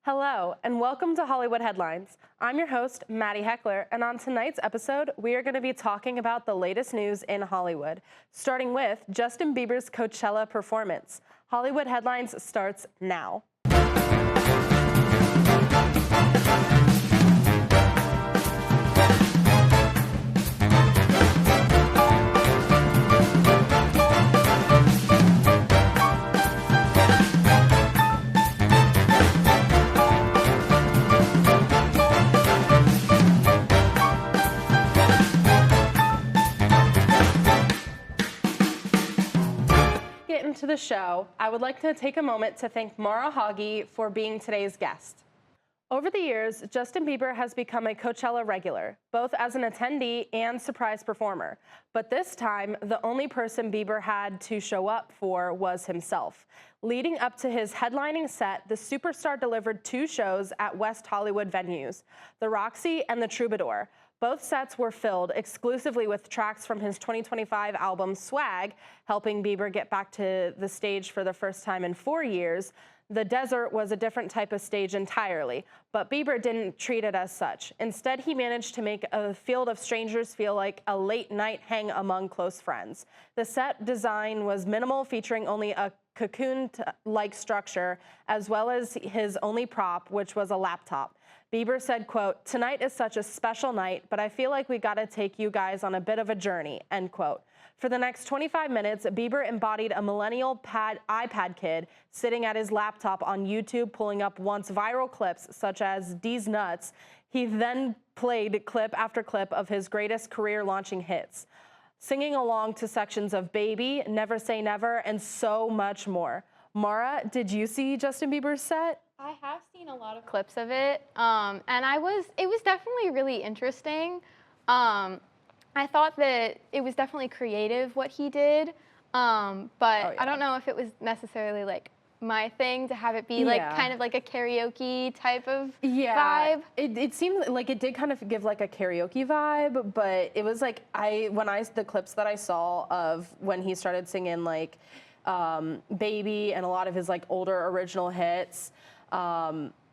Hello, and welcome to Hollywood Headlines. I'm your host, Maddie Heckler, and on tonight's episode, we are going to be talking about the latest news in Hollywood, starting with Justin Bieber's Coachella performance. Hollywood Headlines starts now. Into the show, I would like to take a moment to thank Mara Hoggy for being today's guest. Over the years, Justin Bieber has become a Coachella regular, both as an attendee and surprise performer. But this time, the only person Bieber had to show up for was himself. Leading up to his headlining set, the superstar delivered two shows at West Hollywood venues, the Roxy and the Troubadour. Both sets were filled exclusively with tracks from his 2025 album Swag, helping Bieber get back to the stage for the first time in 4 years. The desert was a different type of stage entirely, but Bieber didn't treat it as such. Instead, he managed to make a field of strangers feel like a late-night hang among close friends. The set design was minimal, featuring only a cocoon-like structure, as well as his only prop, which was a laptop. Bieber said, quote, "Tonight is such a special night, but I feel like we gotta take you guys on a bit of a journey," end quote. For the next 25 minutes, Bieber embodied a millennial iPad kid sitting at his laptop on YouTube, pulling up once viral clips such as "D's Nuts." He then played clip after clip of his greatest career-launching hits, singing along to sections of Baby, Never Say Never, and so much more. Mara, did you see Justin Bieber's set? I have seen a lot of clips of it, and it was definitely really interesting. I thought that it was definitely creative what he did, but I don't know if it was necessarily like my thing to have it be like kind of like a karaoke type of vibe. It seemed like it did kind of give like a karaoke vibe, but it was like the clips that I saw of when he started singing like Baby and a lot of his like older original hits,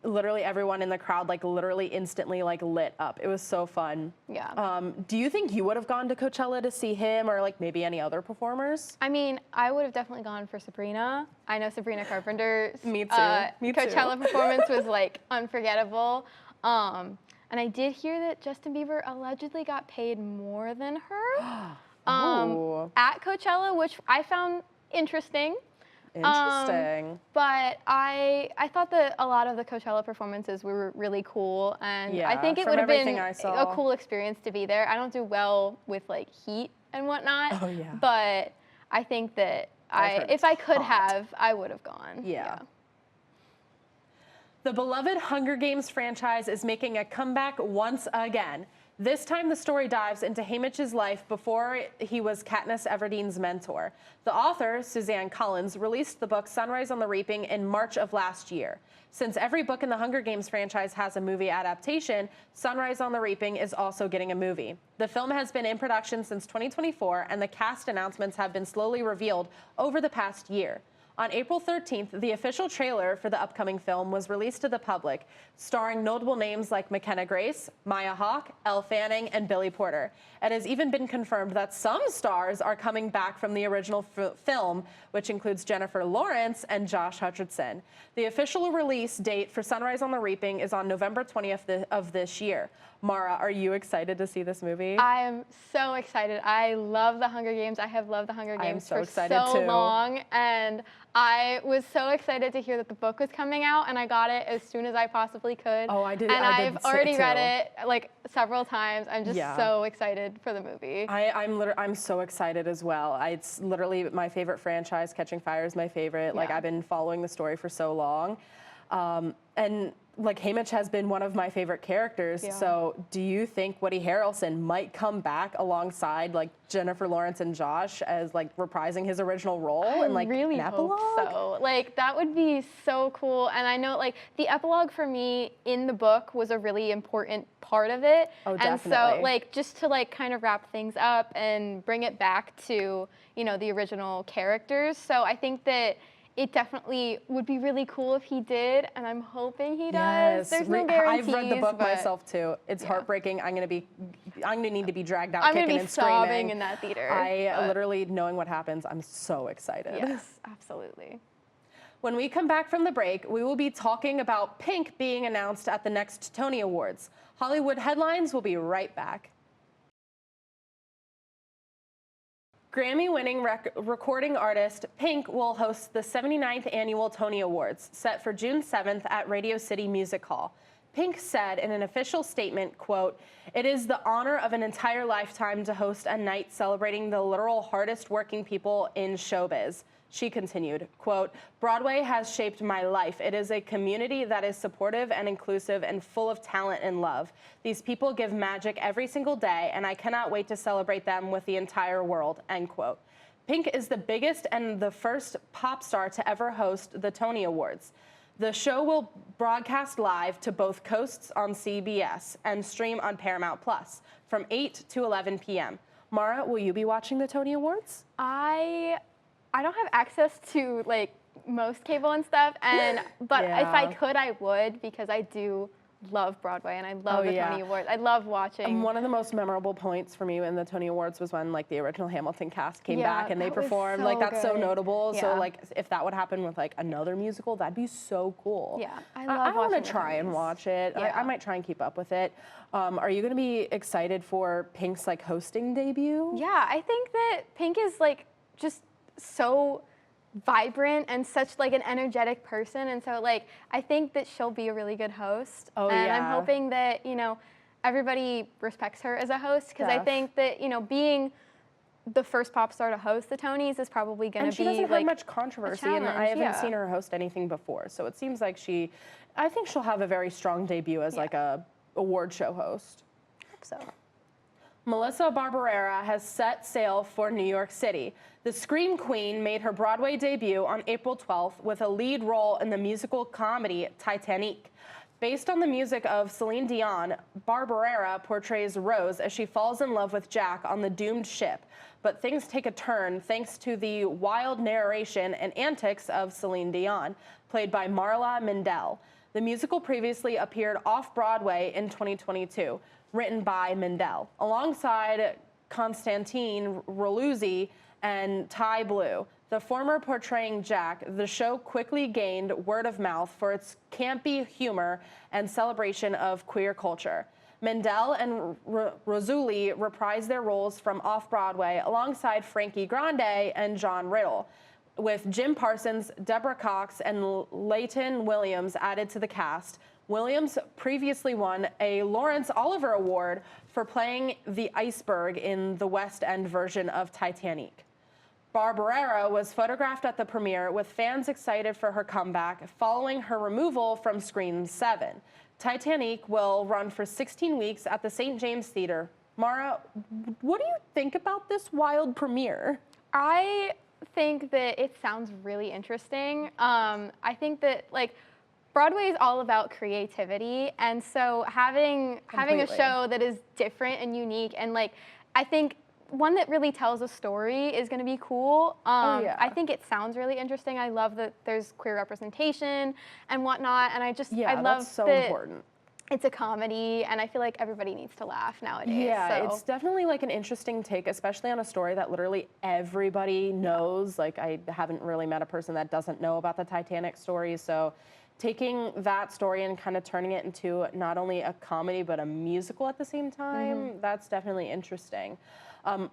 literally everyone in the crowd like literally instantly like lit up. It was so fun. Yeah. Do you think you would have gone to Coachella to see him or like maybe any other performers? I mean, I would have definitely gone for Sabrina. I know Sabrina Carpenter's Me too. Me too. Coachella performance was like unforgettable. And I did hear that Justin Bieber allegedly got paid more than her at Coachella, which I found interesting. But I thought that a lot of the Coachella performances were really cool, and I think it would have been a cool experience to be there. I don't do well with like heat and whatnot, but I think that if I could have, I would have gone. Yeah. The beloved Hunger Games franchise is making a comeback once again. This time, the story dives into Haymitch's life before he was Katniss Everdeen's mentor. The author, Suzanne Collins, released the book Sunrise on the Reaping in March of last year. Since every book in the Hunger Games franchise has a movie adaptation, Sunrise on the Reaping is also getting a movie. The film has been in production since 2024, and the cast announcements have been slowly revealed over the past year. On April 13th, the official trailer for the upcoming film was released to the public, starring notable names like McKenna Grace, Maya Hawke, Elle Fanning, and Billy Porter. It has even been confirmed that some stars are coming back from the original film, which includes Jennifer Lawrence and Josh Hutcherson. The official release date for Sunrise on the Reaping is on November 20th of this year. Mara, are you excited to see this movie? I am so excited. I love the Hunger Games. I have loved the Hunger Games for so long, and I was so excited to hear that the book was coming out, and I got it as soon as I possibly could. Oh, I did. And I've already read it like several times. I'm just so excited for the movie. I'm so excited as well. It's literally my favorite franchise. Catching Fire is my favorite. Like I've been following the story for so long, and like Haymitch has been one of my favorite characters. So do you think Woody Harrelson might come back alongside like Jennifer Lawrence and Josh as like reprising his original role and like really an epilogue? Hope so. Like that would be so cool. And I know like the epilogue for me in the book was a really important part of it. Oh, definitely. And so like just to like kind of wrap things up and bring it back to, you know, the original characters. So I think that it definitely would be really cool if he did, and I'm hoping he does. Yes, There's no guarantees. I've read the book but myself too. It's heartbreaking. I'm gonna need to be dragged out I'm kicking gonna be and screaming. sobbing in that theater. Literally knowing what happens, I'm so excited. Yes, absolutely. When we come back from the break, we will be talking about Pink being announced at the next Tony Awards. Hollywood Headlines will be right back. Grammy-winning recording artist Pink will host the 79th Annual Tony Awards, set for June 7th at Radio City Music Hall. Pink said in an official statement, quote, "It is the honor of an entire lifetime to host a night celebrating the literal hardest working people in showbiz." She continued, quote, "Broadway has shaped my life. It is a community that is supportive and inclusive and full of talent and love. These people give magic every single day, and I cannot wait to celebrate them with the entire world," end quote. Pink is the biggest and the first pop star to ever host the Tony Awards. The show will broadcast live to both coasts on CBS and stream on Paramount Plus from 8 to 11 p.m. Mara, will you be watching the Tony Awards? I don't have access to like most cable and stuff, but if I could, I would, because I do love Broadway and I love the Tony Awards. I love watching. And one of the most memorable points for me in the Tony Awards was when like the original Hamilton cast came back and they performed. Like that's so notable. So like if that would happen with like another musical, that'd be so cool. Yeah, I want to try and watch it. I might try and keep up with it. Are you going to be excited for Pink's like hosting debut? Yeah, I think that Pink is like just so vibrant and such like an energetic person, and so like I think that she'll be a really good host. And I'm hoping that, you know, everybody respects her as a host, because I think that, you know, being the first pop star to host the Tonys is probably going to be, and she doesn't like, have much controversy, and I haven't seen her host anything before, so it seems like I think she'll have a very strong debut as like a award show host. I hope so. Melissa Barbarera has set sail for New York City. The Scream Queen made her Broadway debut on April 12th with a lead role in the musical comedy Titanic. Based on the music of Celine Dion, Barbarera portrays Rose as she falls in love with Jack on the doomed ship. But things take a turn thanks to the wild narration and antics of Celine Dion, played by Marla Mendel. The musical previously appeared off-Broadway in 2022, written by Mendel, alongside Constantine Raluzzi and Ty Blue. The former portraying Jack, the show quickly gained word of mouth for its campy humor and celebration of queer culture. Mendel and Raluzzi reprised their roles from off-Broadway alongside Frankie Grande and John Riddle, with Jim Parsons, Deborah Cox, and Leighton Williams added to the cast. Williams previously won a Laurence Olivier Award for playing the iceberg in the West End version of Titanic. Barbarera was photographed at the premiere with fans excited for her comeback following her removal from Scream 7. Titanic will run for 16 weeks at the St. James Theater. Mara, what do you think about this wild premiere? I think that it sounds really interesting. I think that like Broadway is all about creativity, and so having a show that is different and unique, and like I think one that really tells a story is going to be cool. I think it sounds really interesting. I love that there's queer representation and whatnot, and I love that's so that important. It's a comedy, and I feel like everybody needs to laugh nowadays. Yeah, it's definitely like an interesting take, especially on a story that literally everybody knows. Like I haven't really met a person that doesn't know about the Titanic story, so taking that story and kind of turning it into not only a comedy but a musical at the same time, that's definitely interesting.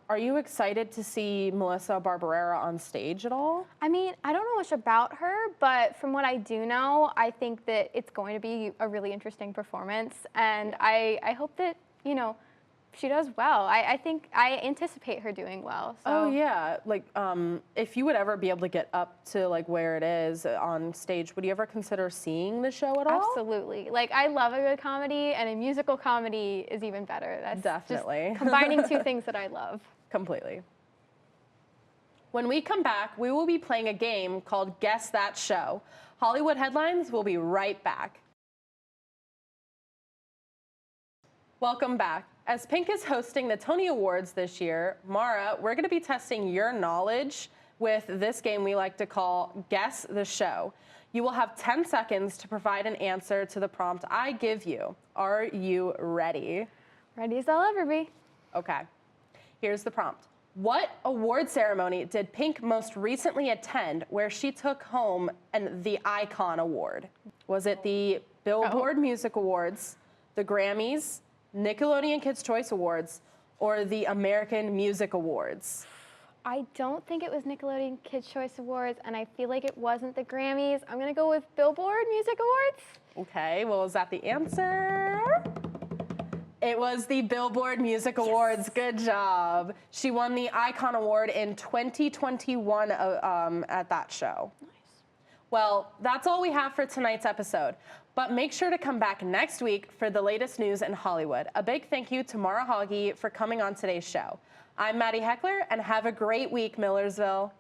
Are you excited to see Melissa Barbarera on stage at all? I mean, I don't know much about her, but from what I do know, I think that it's going to be a really interesting performance, and I hope that, you know, she does well. I think I anticipate her doing well. So. Oh yeah, like if you would ever be able to get up to like where it is on stage, would you ever consider seeing the show at all? Absolutely. Like I love a good comedy, and a musical comedy is even better. That's definitely just combining two things that I love. Completely. When we come back, we will be playing a game called Guess That Show. Hollywood Headlines will be right back. Welcome back. As Pink is hosting the Tony Awards this year, Mara, we're going to be testing your knowledge with this game we like to call Guess the Show. You will have 10 seconds to provide an answer to the prompt I give you. Are you ready? Ready as I'll ever be. Okay. Here's the prompt. What award ceremony did Pink most recently attend where she took home the Icon Award? Was it the Billboard Music Awards, the Grammys, Nickelodeon Kids' Choice Awards, or the American Music Awards? I don't think it was Nickelodeon Kids' Choice Awards, and I feel like it wasn't the Grammys. I'm gonna go with Billboard Music Awards. Okay, well, is that the answer? It was the Billboard Music Awards. Good job. She won the Icon Award in 2021 at that show. Nice. Well, that's all we have for tonight's episode. But make sure to come back next week for the latest news in Hollywood. A big thank you to Mara Hoggy for coming on today's show. I'm Maddie Heckler, and have a great week, Millersville.